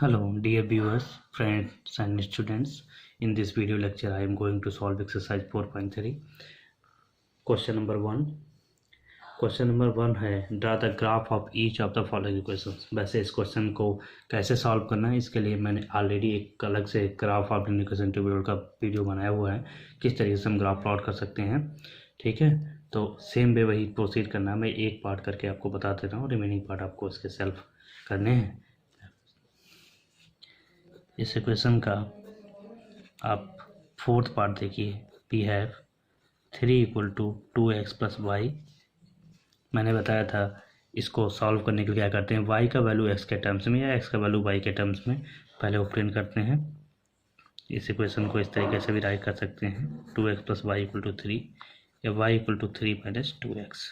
Hello, dear viewers, friends, and students. In this video lecture, I am going to solve exercise 4.3. Question number 1. Question number 1 है draw the graph of each of the following equations. वैसे इस question को कैसे solve करना है इसके लिए मैंने ऑलरेडी एक अलग से graph of linear equation table का वीडियो बनाया हुआ है, किस तरीके से हम ग्राफ प्लॉट कर सकते हैं। ठीक है, तो सेम वे वही प्रोसीड करना है। मैं एक पार्ट करके आपको बता देता हूँ, रिमेनिंग पार्ट आपको इसके सेल्फ करने हैं। इस इक्वेशन का आप फोर्थ पार्ट देखिए, वी हैव 3 = 2x + y। मैंने बताया था इसको सॉल्व करने के लिए क्या करते हैं, y का वैल्यू x के टर्म्स में या x का वैल्यू y के टर्म्स में पहले ऑप्टेन करते हैं। इस इक्वेशन को इस तरीके से भी राइट कर सकते हैं, 2x + y = 3 या y = 3 - 2x।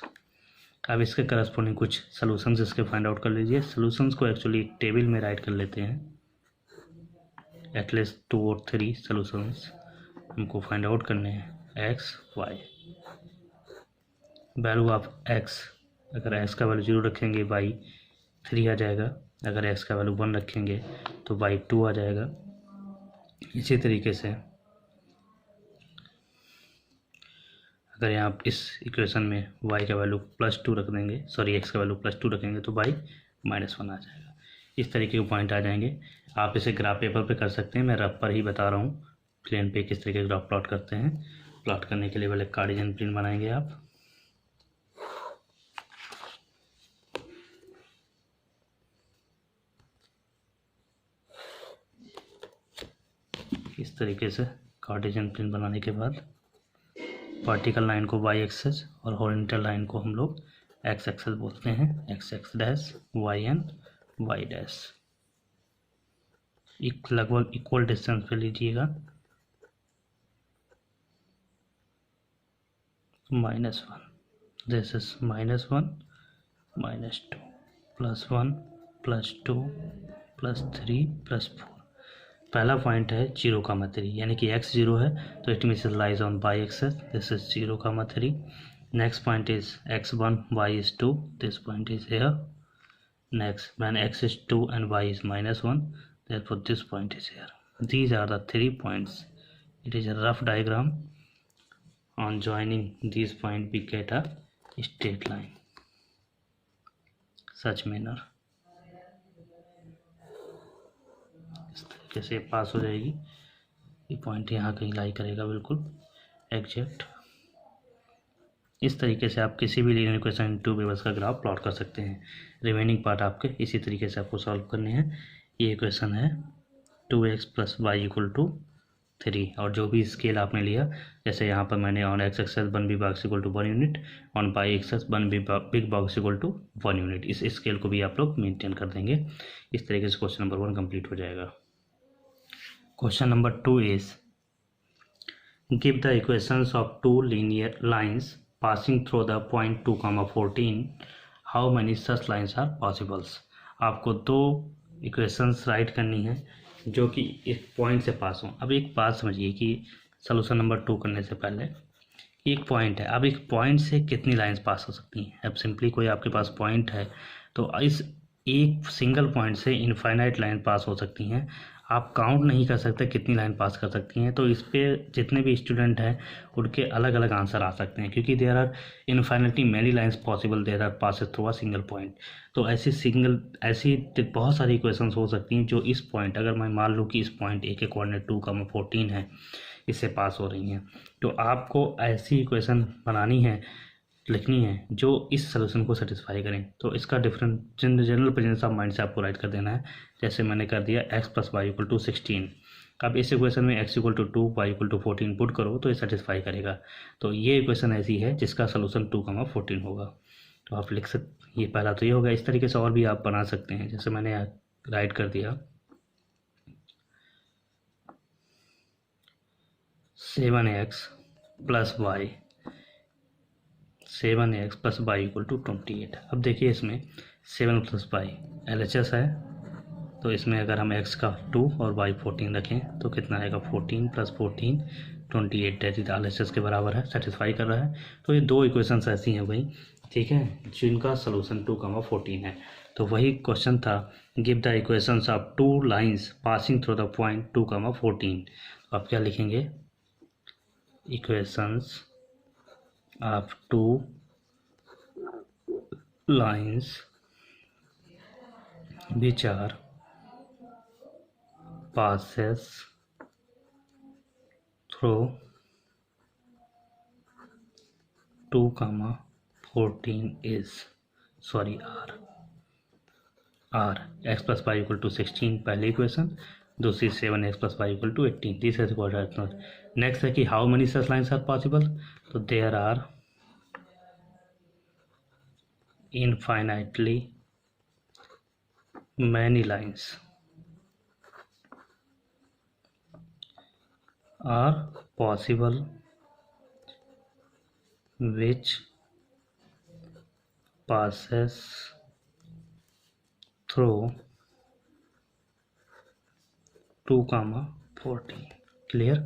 अब इसके करस्पॉन्डिंग कुछ सॉल्यूशंस इसके फाइंड आउट कर लीजिए। सॉल्यूशंस को एक्चुअली टेबल में राइट कर लेते हैं, एटलीस्ट 2 और 3 सॉल्यूशंस हमको फाइंड आउट करने हैं। x y value of x, अगर x का वैल्यू 0 रखेंगे y 3 आ जाएगा, अगर x का वैल्यू 1 रखेंगे तो y 2 आ जाएगा। इसी तरीके से अगर यहाँ इस इक्वेशन में y का वैल्यू +2 रख देंगे, सॉरी x का वैल्यू +2 रखेंगे तो y -1 आ जाएगा। इस तरीके के पॉइंट आ जाएंगे। आप इसे ग्राफ पेपर पे कर सकते हैं, मैं रफ पर ही बता रहा हूँ प्लेन पे किस तरीके का ग्राफ प्लॉट करते हैं। प्लॉट करने के लिए पहले कार्टेशियन प्लेन बनाएंगे आप। इस तरीके से कार्टेशियन प्लेन बनाने के बाद वर्टिकल लाइन को y एक्सेस और हॉरिजॉन्टल लाइन को हम लोग x एक्सेस बोलते हैं, x dash yn y dash. लगभग इक्वल डिस्टेंस पे लीजिएगा। -1, दिस इज -1 -2 +1 +2 +3 +4। पहला पॉइंट है 0,3, यानी कि x 0 है तो it means lies on y axis, this is 0,3। Next point is x1 y is 2, this point is here। Next when x is 2 and y is -1, therefore this point is here. These are the 3 points. It is a rough diagram. On joining these points we get a straight line, such manner। कैसे पास हो जाएगी, ये point यहाँ कहीं लाई करेगा बिल्कुल exact. इस तरीके से आप किसी भी लीनियर इक्वेशन 2 वेरिएबल्स का ग्राफ प्लॉट कर सकते हैं। रिमेनिंग पार्ट आपके इसी तरीके से आपको सॉल्व करने हैं। ये इक्वेशन है 2x + y = 3, और जो भी स्केल आपने लिया, जैसे यहाँ पर मैंने on x axis 1 big box = 1 unit, on y axis 1 big box = 1 unit, इस स्केल को भी आप लोग मेंटेन कर देंगे। इस तरीके से क्वेश्चन नंबर 1 कंप्लीट हो जाएगा। Question number 2 is give the equations of 2 linear lines passing through the point 2,14. How many such lines are possible? आपको 2 इक्वेशंस राइट करनी है जो कि एक पॉइंट से पास हों। अब एक बात समझिए कि सोल्यूशन नंबर 2 करने से पहले एक पॉइंट है, अब एक पॉइंट से कितनी लाइंस पास हो सकती हैं। अब सिंपली कोई आपके पास पॉइंट है तो इस एक सिंगल पॉइंट से इनफाइनाइट लाइन पास हो सकती हैं। आप काउंट नहीं कर सकते कितनी लाइन पास कर सकती हैं, तो इस पे जितने भी स्टूडेंट हैं उनके अलग अलग आंसर आ सकते हैं, क्योंकि there are infinitely many lines possible there are passes through a single point. तो ऐसी बहुत सारी इक्वेशंस हो सकती हैं जो इस पॉइंट, अगर मैं मान लूँ कि इस पॉइंट ए के कोऑर्डिनेट 2,14 है, इससे पास हो रही हैं, तो आपको ऐसी इक्वेशन बनानी है, लिखनी है जो इस सोल्यूशन को सेटिस्फाई करें। तो इसका different general presence of mind से आपको राइट कर देना है। जैसे मैंने कर दिया x + y = 16। अब इस इक्वेशन में x = 2 y = 14 पुट करो तो ये सेटिस्फाई करेगा। तो ये इक्वेशन ऐसी है जिसका सोल्यूशन 2,14 होगा। तो आप लिख सकते, ये पहला तो ये होगा। इस तरीके से और भी आप बना सकते हैं, जैसे मैंने राइट कर दिया 7x + y 7x + y = 28। अब देखिए इसमें 7 + y LHS है, तो इसमें अगर हम x का 2 और y 14 रखें तो कितना आएगा, 14 + 14 28 डेसिमल RHS के बराबर है, सेटिस्फाई कर रहा है। तो ये दो इक्वेशंस ऐसी हैं भाई, ठीक है, जिनका सोल्यूशन 2,14 है। तो वही क्वेश्चन था, give the equations of two lines passing through the point 2,14। तो आप क्या लिखेंगे, equations of two lines which are passes through 2,14 is r x plus y equal to 16 पहली इक्वेशन, दूसरी 7x plus y equal to 18। This is quadratic. Next है कि how many such lines are possible, तो there are infinitely many lines are possible which passes through 2,14। Clear,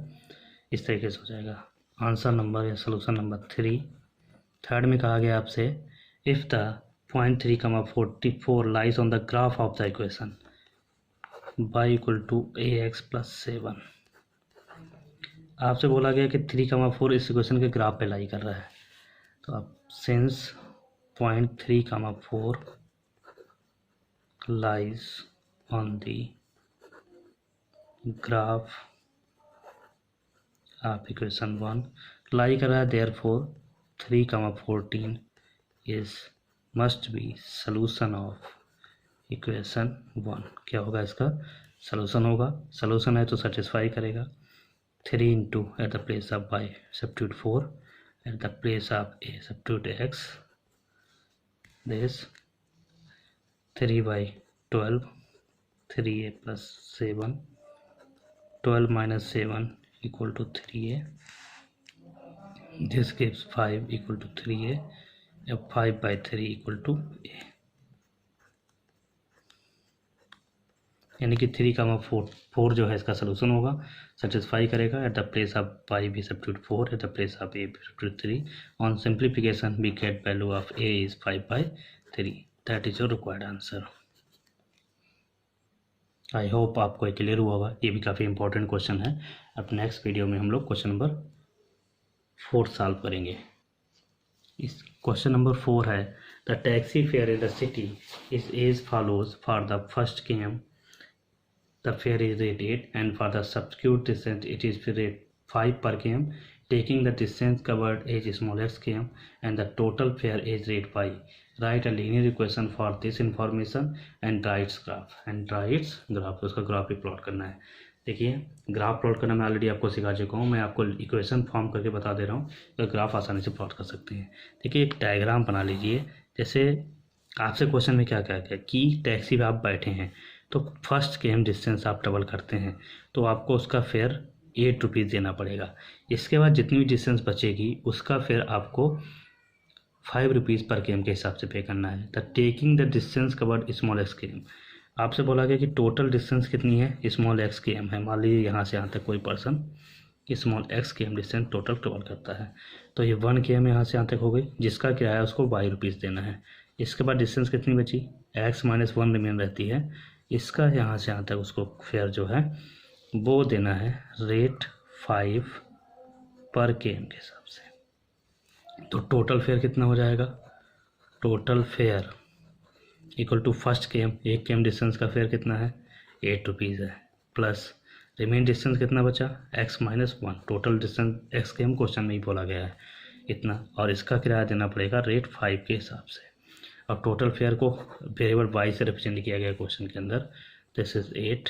इस तरीके से हो जाएगा आंसर नंबर या सोल्यूशन नंबर 3। थर्ड में कहा गया आपसे, if the point 3,44 lies on the graph of the equation y equal to ax plus 7। आपसे बोला गया कि 3,4 इस इक्वेशन के ग्राफ पे लाई कर रहा है। तो आप since point 3,4 lies on the graph of equation 1 लाई कर रहा है, therefore 3,14 is must be solution of equation 1। क्या होगा, इसका सॉल्यूशन होगा। सॉल्यूशन है तो सेटिस्फाई करेगा। 3 into at the place of y substitute 4, at the place of a substitute x, this 3 by 12, 3a plus 7, 12 minus 7 equal to 3a, this gives 5 equal to 3a, and 5 by 3 equal to a, यानी कि 3,4 जो है इसका solution होगा, satisfy करेगा। At the place of y भी substitute 4, at the place of a भी substitute 3। On simplification we get value of a is 5/3। That is your required answer. I hope आपको क्लियर हुआ होगा। ये भी काफ़ी इंपॉर्टेंट क्वेश्चन है। अब नेक्स्ट वीडियो में हम लोग क्वेश्चन नंबर 4 सॉल्व करेंगे। इस क्वेश्चन नंबर 4 है, the taxi fare in the city is as follows for the first km the fare is rate 8 and for the subsequent distance it is rate 5 per km, taking the distance covered as small x km and the total fare is rate y. Write a linear equation for this information and draw its graph तो उसका graph भी plot करना है। देखिए, graph plot करना मैं already आपको सिखा चुका हूँ, मैं आपको इक्वेशन फॉर्म करके बता दे रहा हूँ, तो ग्राफ आसानी से प्लॉट कर सकते हैं। देखिए, एक डायग्राम बना लीजिए। जैसे आपसे क्वेश्चन में क्या क्या क्या कि टैक्सी पे आप बैठे हैं, तो फर्स्ट केम डिस्टेंस आप डबल करते हैं तो आपको उसका फेयर 8 रुपीज़ देना पड़ेगा। इसके बाद जितनी भी डिस्टेंस बचेगी उसका फेयर आपको 5 रुपीज़ पर केम के हिसाब से पे करना है। The taking the distance covered small x came, आपसे बोला गया कि टोटल डिस्टेंस कितनी है, स्मॉल एक्स केम है। मान लीजिए यहाँ से यहाँ तक कोई पर्सन स्मॉल एक्स केम डिस्टेंस टोटल कवर करता है, तो ये 1 केम यहाँ से यहाँ तक हो गई, जिसका किराया उसको 22 रुपीज़ देना है। इसके बाद डिस्टेंस कितनी बची, x-1 रिमेन रहती है, इसका यहाँ से यहाँ तक उसको फेयर जो है वो देना है रेट 5 पर केम के हिसाब से। तो टोटल फेयर कितना हो जाएगा, total fare equal to first km, एक केम डिस्टेंस का फेयर कितना है 8 रुपीज़ है, प्लस रिमेन डिस्टेंस कितना बचा x-1, टोटल डिस्टेंस x केम क्वेश्चन में ही बोला गया है इतना, और इसका किराया देना पड़ेगा रेट 5 के हिसाब से। अब टोटल फेयर को वेरिएबल y से रिप्रेजेंट किया गया क्वेश्चन के अंदर। This is 8,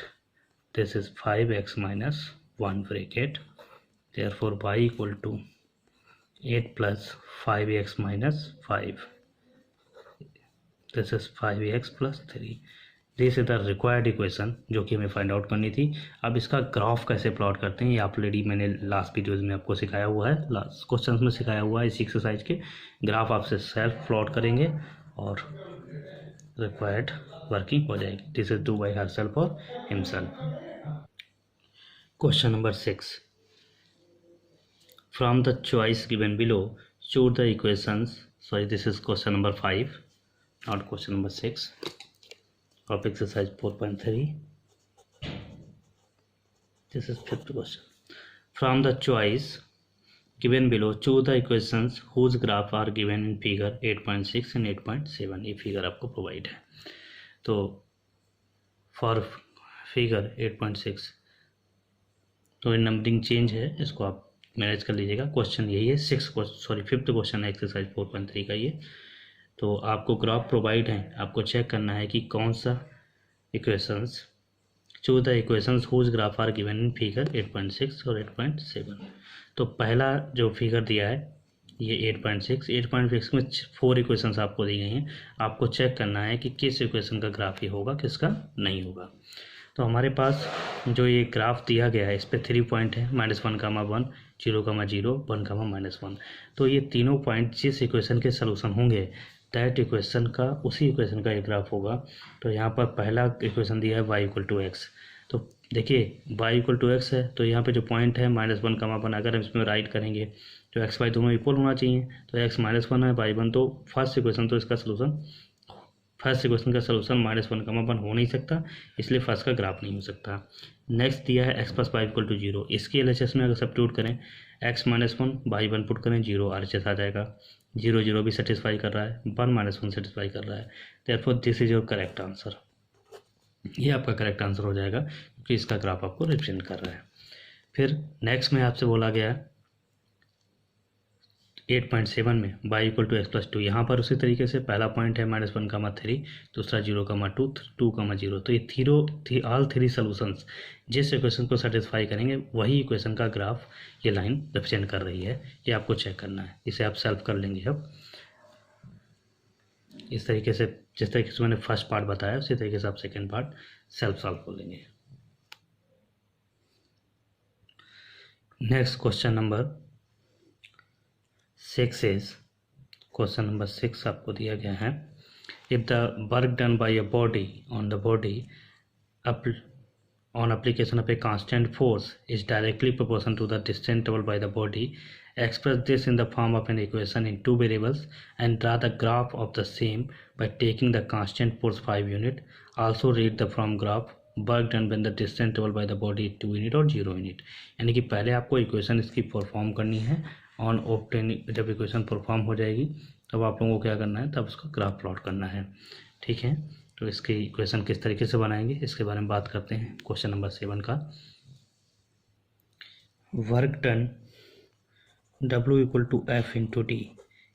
this is 5x-1 bracket, therefore y equal to 8 plus 5x-5, this is 5x plus 3। This is the required equation जो कि हमें फाइंड आउट करनी थी। अब इसका ग्राफ कैसे प्लॉट करते हैं ये ऑलरेडी मैंने लास्ट वीडियोज़ में आपको सिखाया हुआ है, लास्ट क्वेश्चन में सिखाया हुआ है। इसी एक्सरसाइज के ग्राफ आपसे सेल्फ प्लॉट करेंगे और रिक्वायर्ड वर्किंग हो जाएगी। This is do by herself और himself. Question number 6, from the choice given below choose the equations, sorry this is question number 5 not question number 6 of exercise 4.3. This is fifth question. From the choice given below, choose the equations whose graph are given in figure 8.6 and 8.7. ये figure आपको provide है। तो for figure 8.6 तो numbering change है, इसको आप manage कर लीजिएगा। क्वेश्चन यही है, फिफ्थ क्वेश्चन है एक्सरसाइज 4.3 का ये। तो आपको ग्राफ प्रोवाइड है, आपको चेक करना है कि कौन सा equations, choose the equations whose graph are given in figure 8.6 और 8.7। तो पहला जो फिगर दिया है ये 8.6 में 4 इक्वेशंस आपको दी गई हैं। आपको चेक करना है कि किस इक्वेशन का ग्राफ ये होगा, किसका नहीं होगा। तो हमारे पास जो ये ग्राफ दिया गया है इस पर 3 पॉइंट है, -1, 1, 0, 0, 1, -1। तो ये तीनों पॉइंट जिस इक्वेशन के सलूशन होंगे दैट इक्वेशन का, उसी इक्वेशन का एक ग्राफ होगा। तो यहाँ पर पहला इक्वेशन दिया है y = x। तो देखिए y = x है, तो यहाँ पे जो पॉइंट है -1, 1, अगर हम इसमें राइट करेंगे तो x y दोनों इक्वल होना चाहिए। तो x -1 है, y 1, तो फर्स्ट इक्वेशन का सलूशन -1, 1 हो नहीं सकता, इसलिए फर्स्ट का ग्राफ नहीं हो सकता। नेक्स्ट दिया है x + y = 0। इसके LHS में अगर सब्स्टिट्यूट करें x - 1 y 1 पुट करें 0 RHS आ जाएगा। 0 0 भी सेटिस्फाई कर रहा है, 1 - 1 सेटिस्फाई कर रहा है। Therefore this is your correct answer. ये आपका करेक्ट आंसर हो जाएगा क्योंकि इसका ग्राफ आपको रिप्रेजेंट कर रहा है। फिर नेक्स्ट में आपसे बोला गया है 8.7 में y = x + 2। यहाँ पर उसी तरीके से पहला पॉइंट है -1, 3, दूसरा 0, 2, 2, 0। तो ये ऑल थ्री सोल्यूशंस जिस इक्वेशन को सेटिस्फाई करेंगे वही इक्वेशन का ग्राफ ये लाइन रिप्रेजेंट कर रही है। ये आपको चेक करना है, इसे आप सॉल्व कर लेंगे। अब इस तरीके से, जिस तरीके से मैंने फर्स्ट पार्ट बताया उसी तरीके से आप सेकेंड पार्ट सेल्फ सॉल्व कर लेंगे। Next question number 6 is, question number 6 आपको दिया गया है। If the work done bye a body on the body on application of a constant force is directly proportional to the distance traveled by the body, express this in the form of an equation in 2 variables and draw the graph of the same by taking the constant force 5 unit. Also read the from graph work done when the distance traveled by the body 2 unit और 0 unit। यानी कि पहले आपको equation इसकी perform करनी है, on obtain जब equation perform हो जाएगी तब आप लोगों को क्या करना है, तब उसका ग्राफ प्लॉट करना है। ठीक है, तो इसकी इक्वेशन किस तरीके से बनाएंगे इसके बारे में बात करते हैं। क्वेश्चन नंबर 7 का work done W = F × D,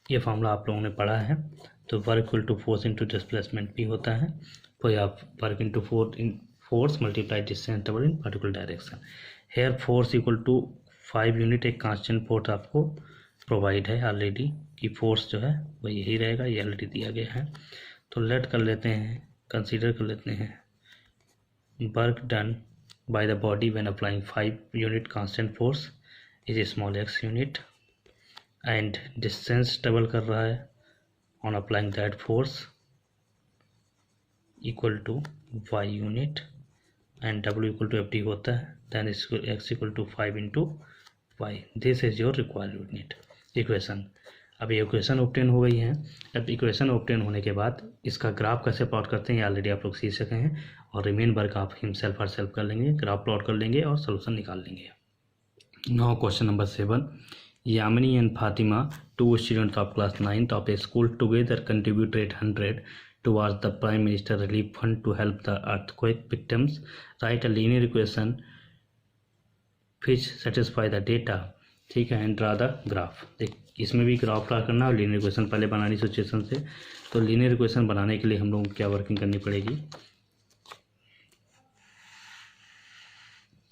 ये फॉर्मूला आप लोगों ने पढ़ा है। तो वर्क = फोर्स × डिस्प्लेसमेंट भी होता है, तो आप work × force multiply distance travelled in particular direction. Here force = 5 unit, एक कांस्टेंट फोर्स आपको प्रोवाइड है ऑलरेडी कि फोर्स जो है वो यही रहेगा, ये ऑलरेडी दिया गया है। तो लेट कर लेते हैं, कंसीडर कर लेते हैं work done by the body when applying 5 unit constant force is small x unit and distance travel कर रहा है on applying that force equal to y unit and W = FD होता है, then x = 5 × y। This is your required unit equation. अब ये equation obtain हो गई है। अब इक्वेशन ऑब्टेन होने के बाद इसका ग्राफ कैसे प्लॉट करते हैं ये ऑलरेडी आप लोग सीख सके हैं, और रिमेन वर्क आप हिमसेल्फ और सेल्फ कर लेंगे, ग्राफ प्लॉट कर लेंगे और सोल्यूशन निकाल लेंगे। Now question number 7, Yamini and Fatima, 2 students of class 9th of a school together contributed 100 towards the Prime Minister Relief Fund to help the earthquake victims. Write a linear equation which satisfy the data, ठीक है, and draw the graph. देख इसमें भी graph draw करना और linear equation पहले बनानी situation से। तो लीनियर इक्वेशन बनाने के लिए हम लोग क्या वर्किंग करनी पड़ेगी,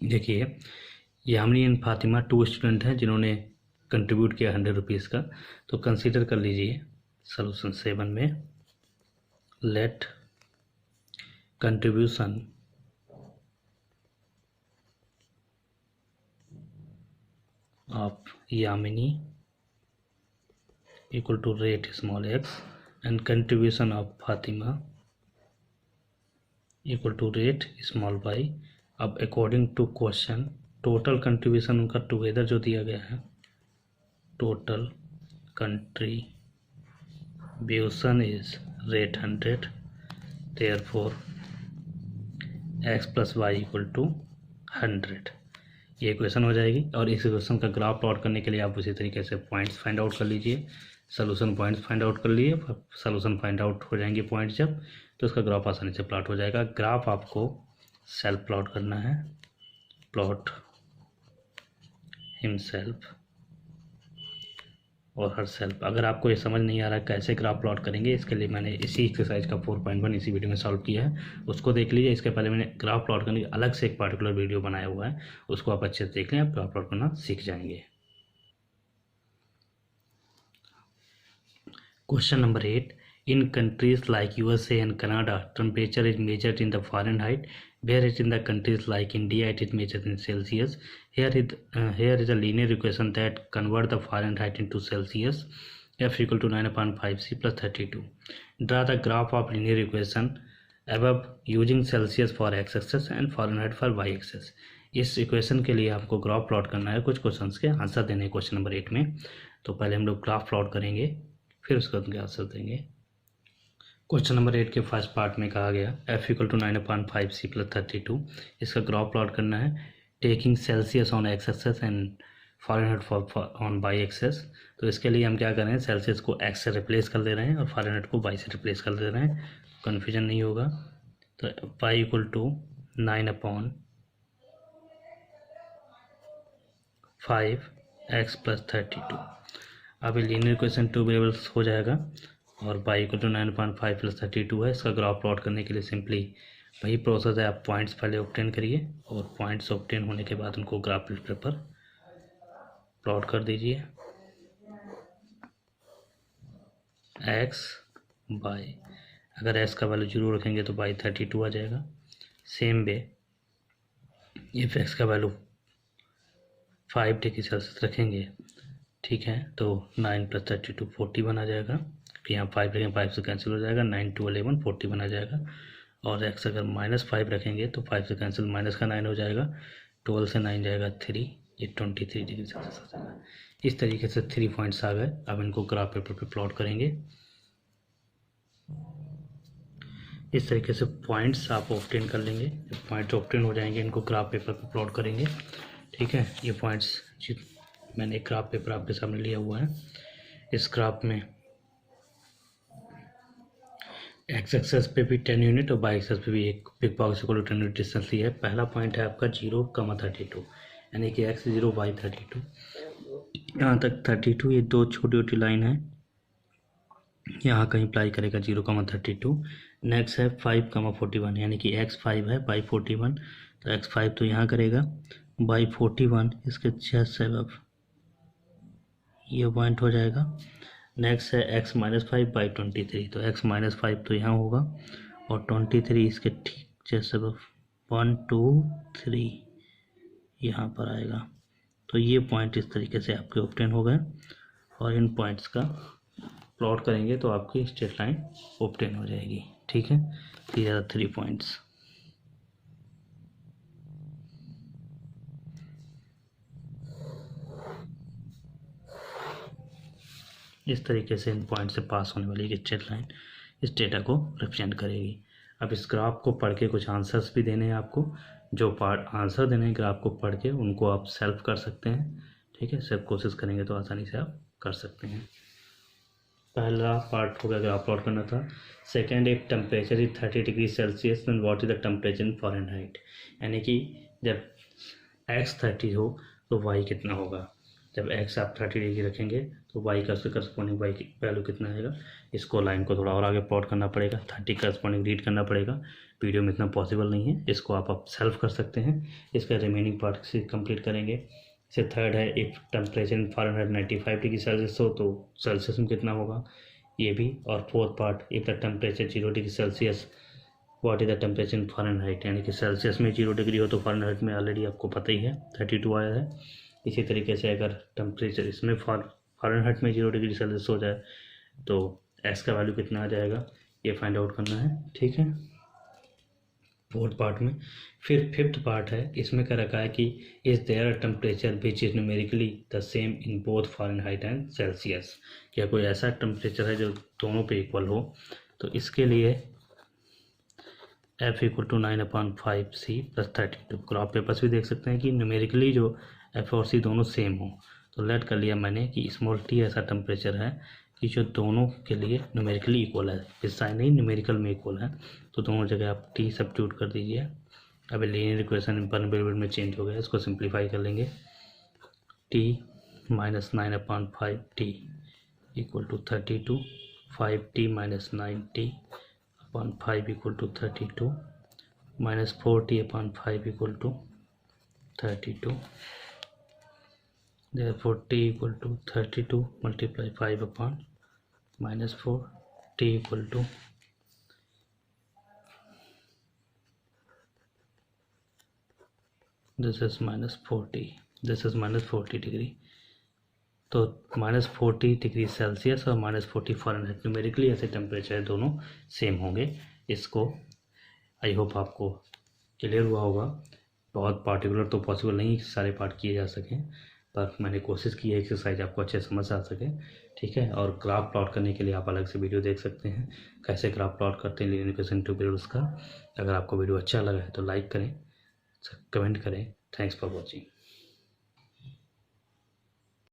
देखिए यामिनी एंड फातिमा 2 स्टूडेंट हैं जिन्होंने कंट्रीब्यूट किया 100 रुपीज़ का। तो कंसीडर कर लीजिए सोल्यूशन 7 में, let contribution of Yamini equal to rate small x and contribution of Fatima equal to rate small y। अब according to question total contribution उनका टुगेदर जो दिया गया है total contribution is rate 100, therefore x plus y equal to 100। ये equation हो जाएगी। और इस इक्वेशन का ग्राफ प्लॉट करने के लिए आप उसी तरीके से पॉइंट्स फाइंड आउट कर लीजिए, सोल्यूशन पॉइंट्स फाइंड आउट कर लिए। सोल्यूशन फाइंड आउट हो जाएंगे पॉइंट जब, तो उसका ग्राफ आसानी से प्लॉट हो जाएगा। ग्राफ आपको सेल्फ प्लॉट करना है, प्लॉट हिमसेल्फ और हर सेल्फ। अगर आपको ये समझ नहीं आ रहा कैसे ग्राफ प्लॉट करेंगे, इसके लिए मैंने इसी एक्सरसाइज का 4.1 इसी वीडियो में सॉल्व किया है, उसको देख लीजिए। इसके पहले मैंने ग्राफ प्लॉट करने के अलग से एक पार्टिकुलर वीडियो बनाया हुआ है, उसको आप अच्छे से देख लें, आप ग्राफ प्लॉट करना सीख जाएंगे। Question number 8, in countries like USA and Canada, temperature is measured in the Fahrenheit, whereas in the countries like India it is measured in Celsius. Here is a linear equation that convert the Fahrenheit into Celsius. F equal to 9/5c plus 32. Draw the graph of linear equation above using Celsius for x-axis and Fahrenheit for y-axis. इस equation के लिए आपको graph plot करना है, कुछ questions के answer देने हैं क्वेश्चन नंबर 8 में। तो पहले हम लोग ग्राफ प्लॉट करेंगे, फिर उसका उनके आंसर देंगे। क्वेश्चन नंबर 8 के फर्स्ट पार्ट में कहा गया f equal to 9/5c plus 32। इसका ग्राफ प्लॉट करना है taking Celsius on X axis and Fahrenheit on Y axis. तो इसके लिए हम क्या कर रहे हैं, सेल्सियस को x से रिप्लेस कर दे रहे हैं और फ़ारेनहाइट को y से रिप्लेस कर दे रहे हैं, कन्फ्यूजन नहीं होगा। तो y equal to 9/5x plus 32। अब लीनियर इक्वेशन 2 वेरिएबल्स हो जाएगा और y इक्वल टू 9/5 प्लस 32 है। इसका ग्राफ प्लॉट करने के लिए सिंपली वही प्रोसेस है, आप पॉइंट्स पहले ऑब्टेन करिए और पॉइंट्स ऑब्टेन होने के बाद उनको ग्राफ पेपर पर प्लॉट कर दीजिए। x y, अगर x का वैल्यू 0 रखेंगे तो y 32 आ जाएगा। सेम वे इफ x का वैल्यू 5 डिग्री सेल्सियस रखेंगे, ठीक है, तो 9 प्लस 32 40 बना जाएगा। यहाँ 5 रखेंगे, 5 से कैंसिल हो जाएगा, 9 2 11 40 बना जाएगा। और x अगर -5 रखेंगे तो 5 से कैंसिल, माइनस का 9 हो जाएगा, 12 से 9 जाएगा 3, ये 23 डिग्री सेल्सियस आ जाएगा। इस तरीके से 3 पॉइंट्स आ गए। अब इनको ग्राफ पेपर पे प्लॉट करेंगे। इस तरीके से पॉइंट्स आप ऑब्टेन कर लेंगे। पॉइंट्स ऑब्टेन हो जाएंगे, इनको ग्राफ पेपर पे प्लॉट करेंगे, ठीक है। ये पॉइंट्स मैंने एक ग्राफ पेपर आपके सामने लिया हुआ है। इस ग्राफ में एक्स एक्सेस पे भी 10 यूनिट और वाई एक्सेस पे भी एक big box equal to 10 unit distance लिया है। पहला पॉइंट है आपका 0,32, यानी कि x 0 y 32। यहाँ तक 32, ये दो छोटी छोटी लाइन है, यहाँ कहीं अप्लाई करेगा 0,32। नेक्स्ट है 5,41, यानी कि x 5 है, y 41, तो x 5 तो यहाँ करेगा, y 41 इसके जस्ट अब ये पॉइंट हो जाएगा। नेक्स्ट है x -5 बाई 23, तो x -5 तो यहाँ होगा और 23 इसके ठीक जैसे 1 2 3 यहाँ पर आएगा। तो ये पॉइंट इस तरीके से आपके ऑब्टेन हो गए और इन पॉइंट्स का प्लॉट करेंगे तो आपकी स्ट्रेट लाइन ऑब्टेन हो जाएगी, ठीक है। These are 3 points. इस तरीके से इन पॉइंट से पास होने वाली एक स्ट्रेट लाइन इस डेटा को रिप्रेजेंट करेगी। अब इस ग्राफ को पढ़ के कुछ आंसर्स भी देने हैं आपको। जो पार्ट आंसर देने हैं ग्राफ को पढ़ के, उनको आप सेल्फ कर सकते हैं, ठीक है। सिर्फ कोशिश करेंगे तो आसानी से आप कर सकते हैं। पहला पार्ट हो गया ग्राफ प्लॉट करना था। सेकेंड, एक temperature is 30 degree Celsius then what is the temperature in Fahrenheit, यानी कि जब x 30 हो तो y कितना होगा। जब x आप 30 डिग्री रखेंगे तो y का उसके करस्पॉन्डिंग y की वैल्यू कितना आएगा। इसको लाइन को थोड़ा और आगे प्लॉट करना पड़ेगा, 30 करस्पॉन्डिंग रीड करना पड़ेगा। वीडियो में इतना पॉसिबल नहीं है, इसको आप सेल्फ कर सकते हैं। इसका रिमेनिंग पार्ट से कंप्लीट करेंगे। इसे थर्ड है, if temperature in Fahrenheit 95 degree Celsius हो तो सेल्सियस में कितना होगा, ये भी। और fourth part, if the temperature 0 degree Celsius what is the temperature in Fahrenheit, यानी कि सेल्सियस में 0 डिग्री हो तो फ़ारेनहाइट में ऑलरेडी आपको पता ही है 32 आया है। इसी तरीके से अगर टेम्परेचर इसमें फ़ारेनहाइट में 0 डिग्री सेल्सियस हो जाए तो x का वैल्यू कितना आ जाएगा, ये फाइंड आउट करना है, ठीक है। फोर्थ पार्ट में। फिर फिफ्थ पार्ट है, इसमें क्या रखा है कि is there a temperature which is numerically the same in both Fahrenheit and Celsius, क्या कोई ऐसा टेम्परेचर है जो दोनों पे इक्वल हो। तो इसके लिए F equal to 9/5C + 32। Graph papers भी देख सकते हैं कि न्यूमेरिकली जो F और C दोनों सेम हो। तो लेट कर लिया मैंने कि स्मॉल t ऐसा टेम्परेचर है कि जो दोनों के लिए न्यूमेरिकली इक्वल है, इस साइन नहीं न्यूमेरिकल में इक्वल है। तो दोनों जगह आप t सब्स्टिट्यूट कर दीजिए। अब लीनियर इक्वेशन वन वेरिएबल में चेंज हो गया, इसको सिंप्लीफाई कर लेंगे। t - 9/5t equal to 32, 5t - 9t/5 equal to 32, -4t/5 equal to 32। therefore t equal to 32 × 5/-4, t equal to this is -40 degree. तो -40 डिग्री सेल्सियस और -40 फ़ारेनहाइट, न्यूमेरिकली ऐसे temperature दोनों सेम होंगे। इसको आई होप आपको क्लियर हुआ होगा। बहुत पार्टिकुलर तो पॉसिबल नहीं सारे पार्ट किए जा सकें, पर मैंने कोशिश की है एक्सरसाइज आपको अच्छे समझ आ सके। ठीक है, और ग्राफ प्लॉट करने के लिए आप अलग से वीडियो देख सकते हैं कैसे ग्राफ प्लॉट करते हैं लीनियर इक्वेशन टू वेरिएबल्स का। अगर आपको वीडियो अच्छा लगा है तो लाइक करें, कमेंट करें। Thanks for watching.